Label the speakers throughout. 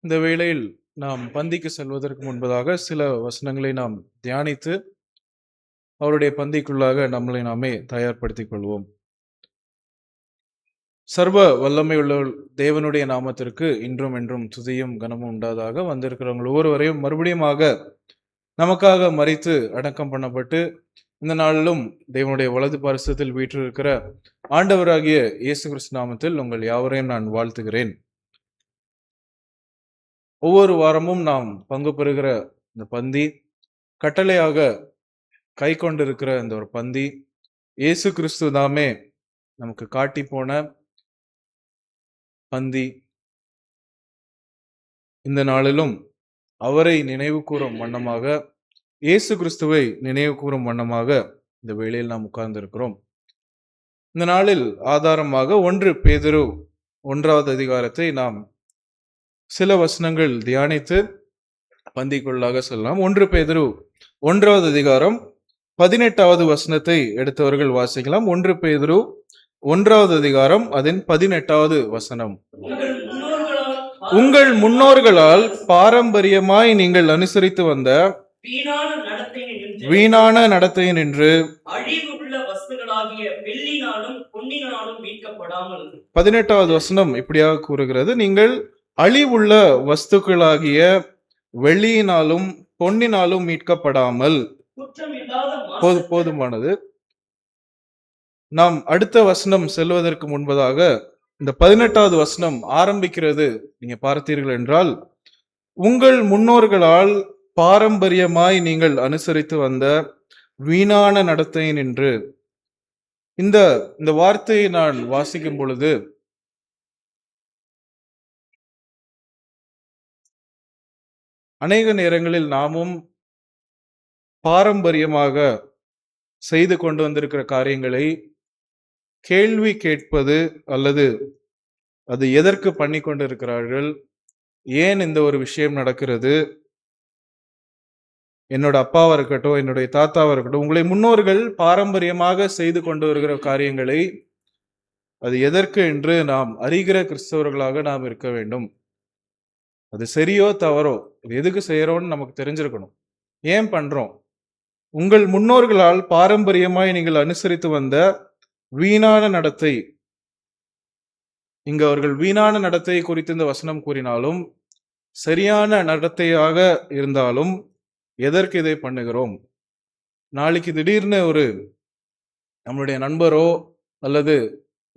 Speaker 1: இந்த வேளையில் நாம் பந்திக்கு செல்வதற்கு முன்பதாக சில வசனங்களை நாம் தியானித்து அவருடைய பந்திக்குள்ளாக நம்மளை நாமே தயார்படுத்திக் கொள்வோம். சர்வ வல்லமை உள்ள தேவனுடைய நாமத்திற்கு இன்றும் என்றும் துதியும் கனமும் உண்டாதாக. வந்திருக்கிறவங்க ஒவ்வொருவரையும் மறுபடியுமாக நமக்காக மரித்து அடக்கம் பண்ணப்பட்டு இந்த நாளிலும் தேவனுடைய வலது பரிசுத்தில் வீற்றிருக்கிற ஆண்டவராகிய இயேசு கிறிஸ்து நாமத்தில் உங்கள் யாவரையும் நான் வாழ்த்துகிறேன். ஒவ்வொரு வாரமும் நாம் பங்கு பெறுகிற இந்த பந்தி கட்டளையாக கை கொண்டிருக்கிற இந்த ஒரு பந்தி இயேசு கிறிஸ்து தாமே நமக்கு காட்டி போன பந்தி. இந்த நாளிலும் அவரை நினைவு கூறும் வண்ணமாக, இயேசு கிறிஸ்துவை நினைவு கூறும் வண்ணமாக இந்த வேளையில் நாம் உட்கார்ந்திருக்கிறோம். இந்த நாளில் ஆதாரமாக 1 பேதுரு 1வது அதிகாரத்தை நாம் சில வசனங்கள் தியானித்து பந்திக்குள்ளாக செல்லலாம். 1 பேதுரு 1வது அதிகாரம் 18வது வசனத்தை எடுத்தவர்கள் வாசிக்கலாம். 1 பேதுரு 1வது அதிகாரம் அதன் 18வது வசனம். உங்கள் முன்னோர்களால் பாரம்பரியமாய் நீங்கள் அனுசரித்து வந்த வீணான நடத்தையினின்று 18வது வசனம் இப்படியாக கூறுகிறது, நீங்கள் அழிவுள்ள வஸ்துக்களாகிய வெள்ளியினாலும் பொன்னினாலும் மீட்கப்படாமல். போதுமானது. நாம் அடுத்த வசனம் செல்வதற்கு முன்பதாக இந்த 18வது வசனம் ஆரம்பிக்கிறது. நீங்க பார்த்தீர்கள் என்றால், உங்கள் முன்னோர்களால் பாரம்பரியமாய் நீங்கள் அனுசரித்து வந்த வீணான நடத்தையினின்று. இந்த வார்த்தையை நான் வாசிக்கும் பொழுது அநேக நேரங்களில் நாமும் பாரம்பரியமாக செய்து கொண்டு வந்திருக்கிற காரியங்களை கேள்வி கேட்பது, அல்லது அது எதற்கு பண்ணி கொண்டு இருக்கிறார்கள், ஏன் இந்த ஒரு விஷயம் நடக்கிறது, என்னோட அப்பாவா இருக்கட்டும், என்னுடைய தாத்தாவா இருக்கட்டும், உங்களை முன்னோர்கள் பாரம்பரியமாக செய்து கொண்டு வருகிற காரியங்களை அது எதற்கு என்று நாம் அறிகிற கிறிஸ்தவர்களாக நாம் இருக்க வேண்டும். அது சரியோ தவறோ, இது எதுக்கு செய்யறோம்னு நமக்கு தெரிஞ்சிருக்கணும். ஏன் பண்றோம்? உங்கள் முன்னோர்களால் பாரம்பரியமாய் நீங்கள் அனுசரித்து வந்த வீணான நடத்தை. இங்க அவர்கள் வீணான நடத்தை குறித்து இந்த வசனம் கூறினாலும், சரியான நடத்தையாக இருந்தாலும் எதற்கு இதை பண்ணுகிறோம்? நாளைக்கு திடீர்னு ஒரு நம்மளுடைய நண்பரோ அல்லது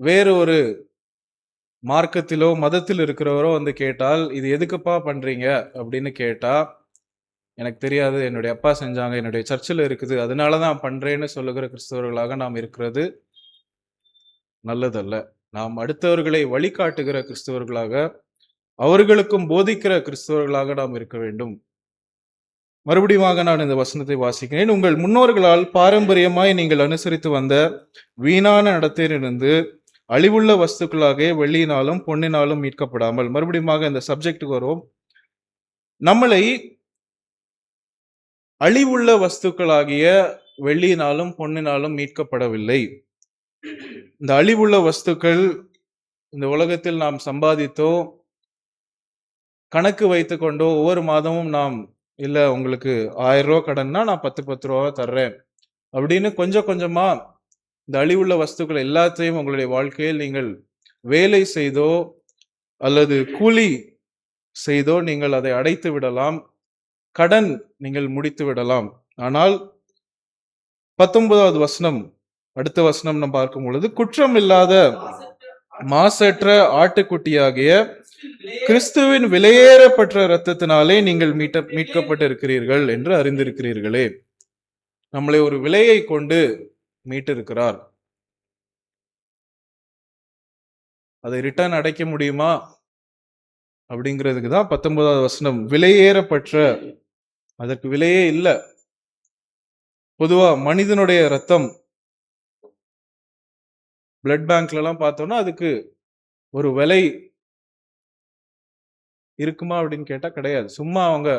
Speaker 1: வேறு ஒரு மார்க்கத்திலோ மதத்தில் இருக்கிறவரோ வந்து கேட்டால், இது எதுக்குப்பா பண்றீங்க அப்படின்னு கேட்டா, எனக்கு தெரியாது, என்னுடைய அப்பா செஞ்சாங்க, என்னுடைய சர்ச்சில் இருக்குது, அதனாலதான் பண்றேன்னு சொல்லுகிற கிறிஸ்தவர்களாக நாம் இருக்கிறது நல்லதல்ல. நாம் அடுத்தவர்களை வழிகாட்டுகிற கிறிஸ்தவர்களாக, அவர்களுக்கும் போதிக்கிற கிறிஸ்தவர்களாக நாம் இருக்க வேண்டும். மறுபடியும் நான் இந்த வசனத்தை வாசிக்கிறேன். உங்கள் முன்னோர்களால் பாரம்பரியமாய் நீங்கள் அனுசரித்து வந்த வீணான நடத்தையிலிருந்து அழிவுள்ள வஸ்துக்களாக வெள்ளியினாலும் பொன்னினாலும் மீட்கப்படாமல். மறுபடியும் இந்த சப்ஜெக்டுக்கு வருவோம். நம்மளை அழிவுள்ள வஸ்துக்களாகிய வெள்ளியினாலும் பொன்னினாலும் மீட்கப்படவில்லை. இந்த அழிவுள்ள வஸ்துக்கள் இந்த உலகத்தில் நாம் சம்பாதித்தோ கணக்கு வைத்து கொண்டோ ஒவ்வொரு மாதமும் நாம், இல்ல உங்களுக்கு 1000 ரூபா கடன்னா நான் 10 ரூபா தர்றேன் அப்படின்னு கொஞ்சம் கொஞ்சமா இந்த அழிவுள்ள வஸ்துக்கள் எல்லாத்தையும் உங்களுடைய வாழ்க்கையில் நீங்கள் வேலை செய்தோ அல்லது கூலி செய்தோ நீங்கள் அதை அடைத்து விடலாம், கடன் நீங்கள் முடித்து விடலாம். ஆனால் 19வது வசனம், அடுத்த வசனம் நாம் பார்க்கும் பொழுது, குற்றம் இல்லாத மாசற்ற ஆட்டுக்குட்டியாகிய கிறிஸ்துவின் விலையேறப்பட்ட இரத்தத்தினாலே நீங்கள் மீட்கப்பட்டு இருக்கிறீர்கள் என்று அறிந்திருக்கிறீர்களே. நம்மளை ஒரு விலையை கொண்டு மீட்டிருக்கிறார். அதை ரிட்டர்ன் அடைக்க முடியுமா அப்படிங்கிறதுக்கு தான் 19வது வசனம். விலையேறப்பட்ட, அதற்கு விலையே இல்லை. பொதுவா மனிதனுடைய ரத்தம் பிளட் பேங்க்ல எல்லாம் பார்த்தோம்னா அதுக்கு ஒரு விலை இருக்குமா அப்படின்னு கேட்டா கிடையாது. சும்மா அவங்க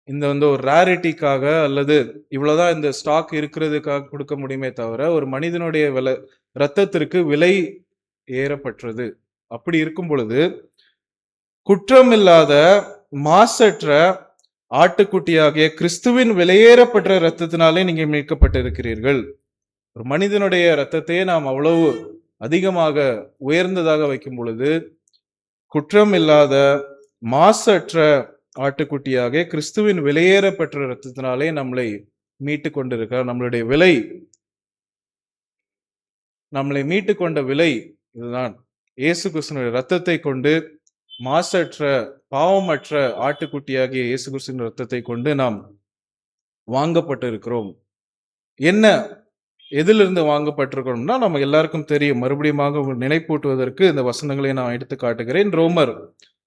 Speaker 1: இந்த ஒரு ரேரிட்டிக்காக அல்லது இவ்வளவுதான் இந்த ஸ்டாக் இருக்கிறதுக்காக கொடுக்க முடியுமே தவிர, ஒரு மனிதனுடைய ரத்தத்திற்கு விலை ஏறப்பட்டது. அப்படி இருக்கும் பொழுது குற்றமில்லாத மாசற்ற ஆட்டுக்குட்டியாகிய கிறிஸ்துவின் விலையேறப்பட்ட இரத்தத்தினாலே நீங்க மீட்கப்பட்டிருக்கிறீர்கள். ஒரு மனிதனுடைய இரத்தத்தையே நாம் அவ்வளவு அதிகமாக உயர்ந்ததாக வைக்கும் பொழுது, குற்றம் இல்லாத மாசற்ற ஆட்டுக்குட்டியாக கிறிஸ்துவின் விலையேறப்பட்ட இரத்தத்தினாலே நம்மளை மீட்டு கொண்டிருக்கிறார். நம்மளை மீட்டு கொண்ட விலை இதுதான். இயேசு கிறிஸ்துவின் இரத்தத்தை கொண்டு, மாசற்ற பாவமற்ற ஆட்டுக்குட்டியாகிய இயேசு கிறிஸ்துவின் இரத்தத்தை கொண்டு நாம் வாங்கப்பட்டிருக்கிறோம். என்ன எதிலிருந்து வாங்கப்பட்டிருக்கிறோம்னா, நம்ம எல்லாருக்கும் தெரியும். மறுபடியும் நினைப்பூட்டுவதற்கு இந்த வசனங்களை நான் எடுத்து காட்டுகிறேன். ரோமர்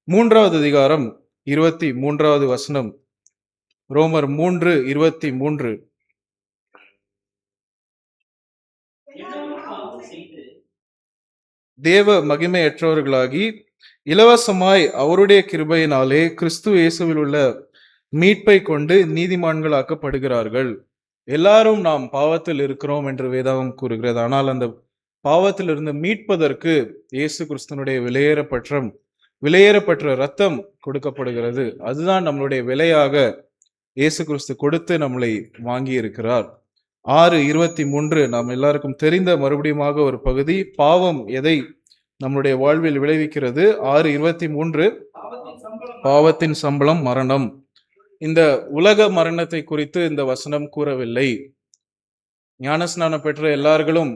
Speaker 1: 3வது அதிகாரம் 23வது வசனம். ரோமர் 3:23. தேவ மகிமையற்றவர்களாகி இலவசமாய் அவருடைய கிருபையினாலே கிறிஸ்து இயேசுவில் உள்ள மீட்பை கொண்டு நீதிமான்களாக்கப்படுகிறார்கள். எல்லாரும் நாம் பாவத்தில் இருக்கிறோம் என்று வேதாகம் கூறுகிறது. ஆனால் அந்த பாவத்திலிருந்து மீட்பதற்கு இயேசு கிறிஸ்துனுடைய விலையேறப்பட்ட ரத்தம் கொடுக்கப்படுகிறது. அதுதான் நம்மளுடைய விலையாக இயேசு கிறிஸ்து கொடுத்து நம்மளை வாங்கி இருக்கிறார். 6:23 நாம் எல்லாருக்கும் தெரிந்த மறுபடியும் ஒரு பகுதி. பாவம் எதை நம்முடைய வாழ்வில் விளைவிக்கிறது? 6:23, பாவத்தின் சம்பளம் மரணம். இந்த உலக மரணத்தை குறித்து இந்த வசனம் கூறவில்லை. ஞானஸ்நானம் பெற்ற எல்லார்களும்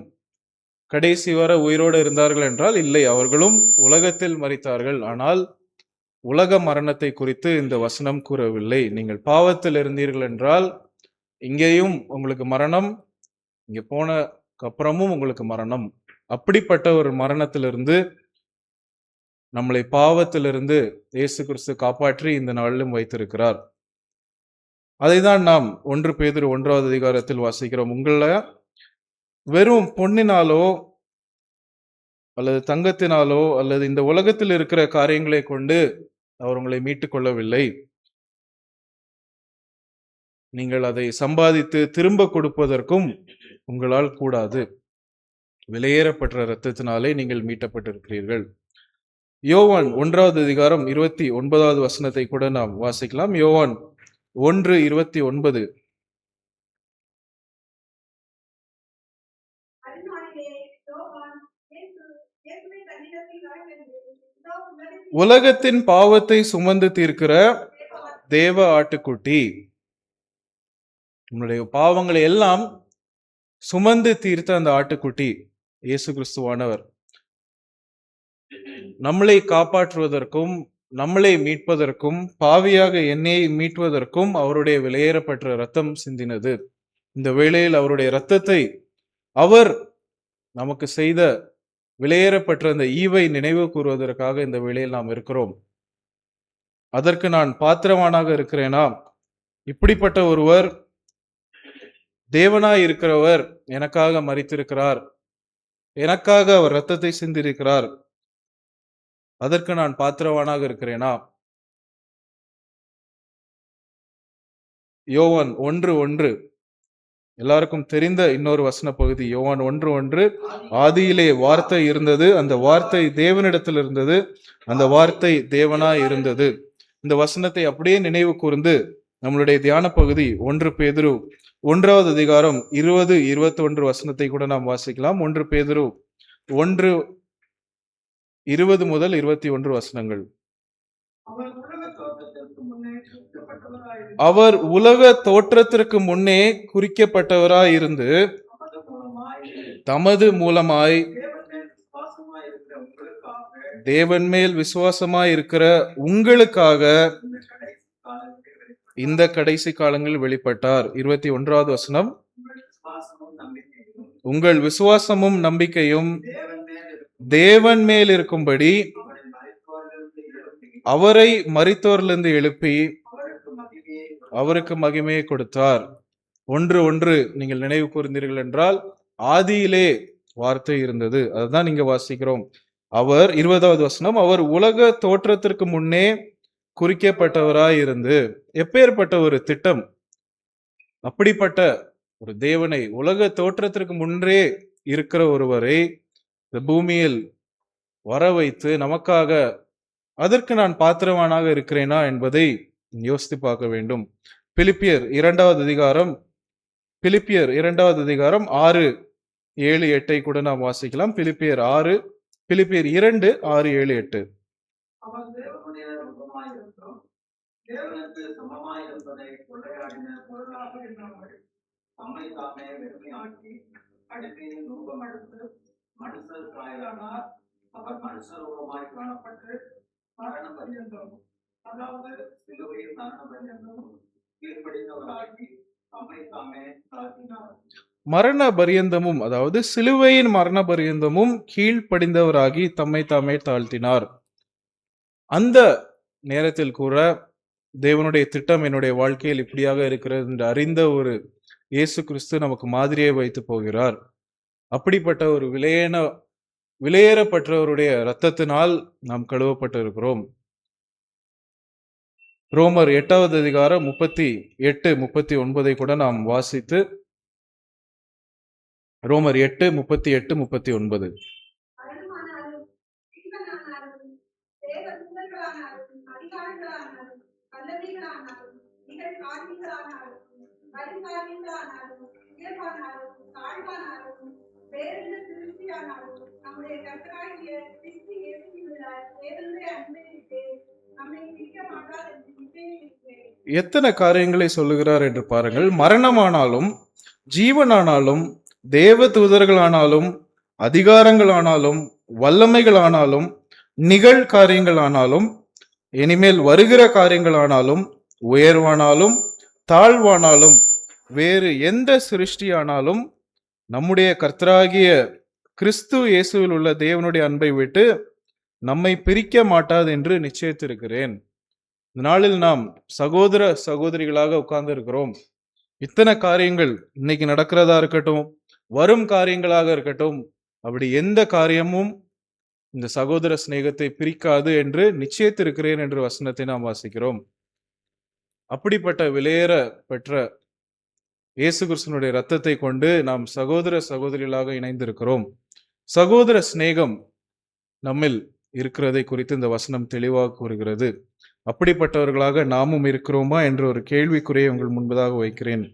Speaker 1: கடைசி வரை உயிரோடு இருந்தார்கள் என்றால் இல்லை, அவர்களும் உலகத்தில் மரித்தார்கள். ஆனால் உலக மரணத்தை குறித்து இந்த வசனம் கூறவில்லை. நீங்கள் பாவத்தில் இருந்தீர்கள் என்றால் இங்கேயும் உங்களுக்கு மரணம், இங்க போன அப்புறமும் உங்களுக்கு மரணம். அப்படிப்பட்ட ஒரு மரணத்திலிருந்து நம்மளை பாவத்திலிருந்து இயேசு கிறிஸ்து காப்பாற்றி இந்த நாளிலும் வைத்திருக்கிறார். அதைதான் நாம் 1 பேதுரு 1வது அதிகாரத்தில் வாசிக்கிறோம். உங்களை வெறும் பொன்னினாலோ அல்லது தங்கத்தினாலோ அல்லது இந்த உலகத்தில் இருக்கிற காரியங்களை கொண்டு அவர் உங்களை மீட்டுக் கொள்ளவில்லை. நீங்கள் அதை சம்பாதித்து திரும்ப கொடுப்பதற்கும் உங்களால் கூடாது. விலையேறப்பட்ட இரத்தத்தினாலே நீங்கள் மீட்டப்பட்டிருக்கிறீர்கள். யோவான் 1வது அதிகாரம் 29வது வசனத்தை கூட நாம் வாசிக்கலாம். யோவான் 1:29. உலகத்தின் பாவத்தை சுமந்து தீர்க்கிற தேவ ஆட்டுக்குட்டி, நம்முடைய பாவங்களை எல்லாம் சுமந்து தீர்த்த அந்த ஆட்டுக்குட்டி இயேசு கிறிஸ்துவானவர் நம்மளை காப்பாற்றுவதற்கும் நம்மளை மீட்பதற்கும் பாவியாக என்னை மீட்பதற்கும் அவருடைய விலையேறப்பட்ட இரத்தம் சிந்தினது. இந்த வேளையில் அவருடைய இரத்தத்தை, அவர் நமக்கு செய்த விலையேறப்பட்ட அந்த ஈவை நினைவு கூறுவதற்காக இந்த வேளையில் நாம் இருக்கிறோம். அதற்கு நான் பாத்திரவானாக இருக்கிறேனா? இப்படிப்பட்ட ஒருவர், தேவனாய் இருக்கிறவர் எனக்காக மரித்திருக்கிறார், எனக்காக அவர் இரத்தத்தை சிந்திருக்கிறார், அதற்கு நான் பாத்திரவானாக இருக்கிறேனா? யோவான் 1:1, எல்லாருக்கும் தெரிந்த இன்னொரு வசன பகுதி. யோவான் 1:1, ஆதியிலே வார்த்தை இருந்தது, அந்த வார்த்தை தேவனிடத்தில் இருந்தது, அந்த வார்த்தை தேவனாய் இருந்தது. இந்த வசனத்தை அப்படியே நினைவு கூர்ந்து நம்மளுடைய தியான பகுதி 1 பேதுரு 1வது அதிகாரம் 20-21 வசனத்தை கூட நாம் வாசிக்கலாம். 1 பேதுரு 1:20 முதல் 21 வசனங்கள். அவர் உலக தோற்றத்திற்கு முன்னே குறிக்கப்பட்டவராய் இருந்து தமது மூலமாய் தேவன் மேல் விசுவாசமாய் இருக்கிற உங்களுக்காக இந்த கடைசி காலங்களில் வெளிப்பட்டார். 21வது வசனம். உங்கள் விசுவாசமும் நம்பிக்கையும் தேவன் மேல் இருக்கும்படி அவரை மரித்தோரிலிருந்து எழுப்பி அவருக்கு மகிமையை கொடுத்தார். 1:1 நீங்கள் நினைவு கூர்ந்தீர்கள் என்றால், ஆதியிலே வார்த்தை இருந்தது, அதுதான் நீங்க வாசிக்கிறோம். அவர் 20வது வசனம், அவர் உலக தோற்றத்திற்கு முன்னே குறிக்கப்பட்டவராய் இருந்து. எப்பேற்பட்ட ஒரு திட்டம்! அப்படிப்பட்ட ஒரு தேவனை, உலக தோற்றத்திற்கு முன்னே இருக்கிற ஒருவரை இந்த பூமியில் வர வைத்து நமக்காக அதற்கு நான் பாத்திரவானாக இருக்கிறேனா என்பதை யோசித்து பார்க்க வேண்டும். பிலிப்பியர் 2 அதிகாரம் 6, 7, 8 கூட நாம் வாசிக்கலாம். பிலிப்பியர் 2, 6, 7, 8.
Speaker 2: அவர் தேவனுடைய ரூபமாயிருந்தும் தேவனுக்கு சமமாயிருப்பதை கொள்ளையாடின பொருளாக எண்ணாமல் தம்மை தாமே வெறுமையாக்கி அடிமையின் ரூபம் எடுத்து மனுஷர் சாயலானார். அவர் மனுஷர் ரூபமாய் காணப்பட்டு மரண பரியந்தம், அதாவது சிலுவையில் மரண பரியந்தம் கீழ்ப்படிந்தவராகி தம்மை தாமே தாழ்த்தினார்.
Speaker 1: மரண பரியந்தமும், அதாவது சிலுவையின் மரண பரியந்தமும் கீழ்ப்படிந்தவராகி தம்மை தாமே தாழ்த்தினார். அந்த நேரத்தில் கூட தேவனுடைய திட்டம் என்னுடைய வாழ்க்கையில் இப்படியாக இருக்கிறது என்று அறிந்த ஒரு இயேசு கிறிஸ்து நமக்கு மாதிரியை வைத்து போகிறார். அப்படிப்பட்ட ஒரு விலையேறப்பட்டவருடைய இரத்தத்தினால் நாம் கழுவப்பட்டு இருக்கிறோம். ரோமர் 8 38, 39 கூட நாம் வாசித்து, ரோமர் 8, 38, 39. எத்தனை காரியங்களை சொல்லுகிறார் என்று பாருங்கள். மரணமானாலும், ஜீவனானாலும், தேவ தூதர்களானாலும், அதிகாரங்களானாலும், வல்லமைகளானாலும், நிகழ் காரியங்களானாலும், இனிமேல் வருகிற காரியங்களானாலும், உயர்வானாலும் தாழ்வானாலும், வேறு எந்த சிருஷ்டியானாலும் நம்முடைய கர்த்தராகிய கிறிஸ்து இயேசுவில் உள்ள தேவனுடைய அன்பை விட்டு நம்மை பிரிக்க மாட்டாது என்று நிச்சயித்திருக்கிறேன். இந்த நாளில் நாம் சகோதர சகோதரிகளாக உட்கார்ந்து இருக்கிறோம். இத்தனை காரியங்கள் இன்னைக்கு நடக்கிறதா இருக்கட்டும், வரும் காரியங்களாக இருக்கட்டும், அப்படி எந்த காரியமும் இந்த சகோதர சிநேகத்தை பிரிக்காது என்று நிச்சயித்திருக்கிறேன் என்று வசனத்தை நாம் வாசிக்கிறோம். அப்படிப்பட்ட விலையேற பெற்ற இயேசு கிறிஸ்துவினுடைய இரத்தத்தை கொண்டு நாம் சகோதர சகோதரிகளாக இணைந்திருக்கிறோம். சகோதர சிநேகம் நம்மில் இருக்கிறதை குறித்து இந்த வசனம் தெளிவாக கூறுகிறது. அப்படிப்பட்டவர்களாக நாமும் இருக்கிறோமா என்ற ஒரு கேள்விக்குறியை உங்கள் முன்பதாக வைக்கிறேன்.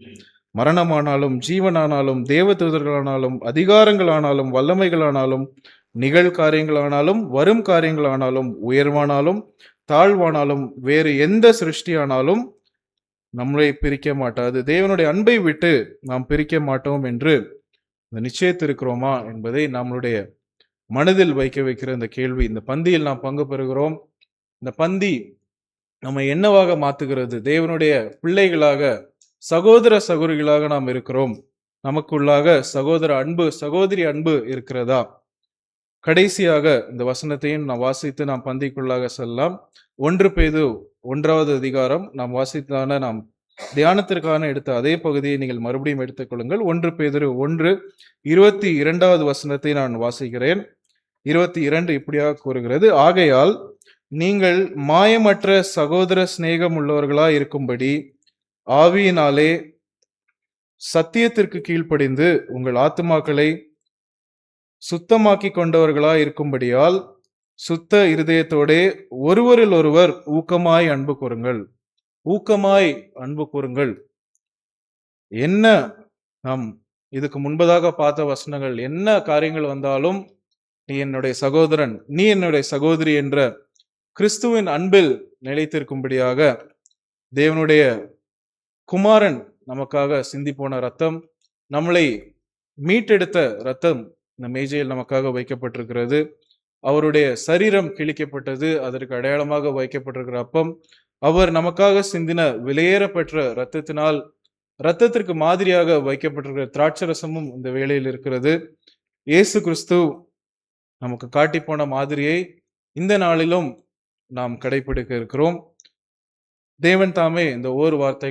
Speaker 1: மரணமானாலும், ஜீவனானாலும், தேவ தூதர்களானாலும், அதிகாரங்களானாலும், வல்லமைகளானாலும், நிகழ் காரியங்களானாலும், வரும் காரியங்களானாலும், உயர்வானாலும் தாழ்வானாலும், வேறு எந்த சிருஷ்டியானாலும் நம்மளை பிரிக்க மாட்டாது. தேவனுடைய அன்பை விட்டு நாம் பிரிக்க மாட்டோம் என்று நிச்சயித்திருக்கிறோமா என்பதை நம்மளுடைய மனதில் வைக்கிற இந்த கேள்வி. இந்த பந்தியில் நாம் பங்கு பெறுகிறோம். இந்த பந்தி நம்ம என்னவாக மாத்துகிறது? தேவனுடைய பிள்ளைகளாக, சகோதர சகோதரிகளாக நாம் இருக்கிறோம். நமக்குள்ளாக சகோதர அன்பு, சகோதரி அன்பு இருக்கிறதா? கடைசியாக இந்த வசனத்தையும் நாம் வாசித்து நாம் பந்திக்குள்ளாக செல்லலாம். 1 பேதுரு 1 நாம் வாசித்தான, நாம் தியானத்திற்கான எடுத்த அதே பகுதியை நீங்கள் மறுபடியும் எடுத்துக்கொள்ளுங்கள். 1 பேதுரு 1:22 வசனத்தை நான் வாசிக்கிறேன். 22 இப்படியாக கூறுகிறது: ஆகையால் நீங்கள் மாயமற்ற சகோதர சிநேகம் உள்ளவர்களாய் இருக்கும்படி ஆவியினாலே சத்தியத்திற்கு கீழ்ப்படிந்து உங்கள் ஆத்துமாக்களை சுத்தமாக்கி கொண்டவர்களாய் இருக்கும்படியால் சுத்த இருதயத்தோடே ஒருவரில் ஒருவர் ஊக்கமாய் அன்பு கூறுங்கள். ஊக்கமாய் அன்பு கூறுங்கள். என்ன நாம் இதுக்கு முன்பதாக பார்த்த வசனங்கள், என்ன காரியங்கள் வந்தாலும் நீ என்னுடைய சகோதரன், நீ என்னுடைய சகோதரி என்ற கிறிஸ்துவின் அன்பில் நிலைத்திருக்கும்படியாக தேவனுடைய குமாரன் நமக்காக சிந்தி போன ரத்தம், நம்மளை மீட்டெடுத்த ரத்தம் இந்த மேஜையில் நமக்காக வைக்கப்பட்டிருக்கிறது. அவருடைய சரீரம் கிழிக்கப்பட்டது, அதற்கு அடையாளமாக வைக்கப்பட்டிருக்கிற அப்பம், அவர் நமக்காக சிந்தின விலையேறப்பெற்ற இரத்தத்தினால், இரத்தத்திற்கு மாதிரியாக வைக்கப்பட்டிருக்கிற திராட்சரசமும் இந்த வேளையில் இருக்கிறது. இயேசு கிறிஸ்து நமக்கு காட்டி போன மாதிரியை இந்த நாளிலும் நாம் கடைபிடிக்க இருக்கிறோம். தேவன் தாமே இந்த ஓர் வார்த்தை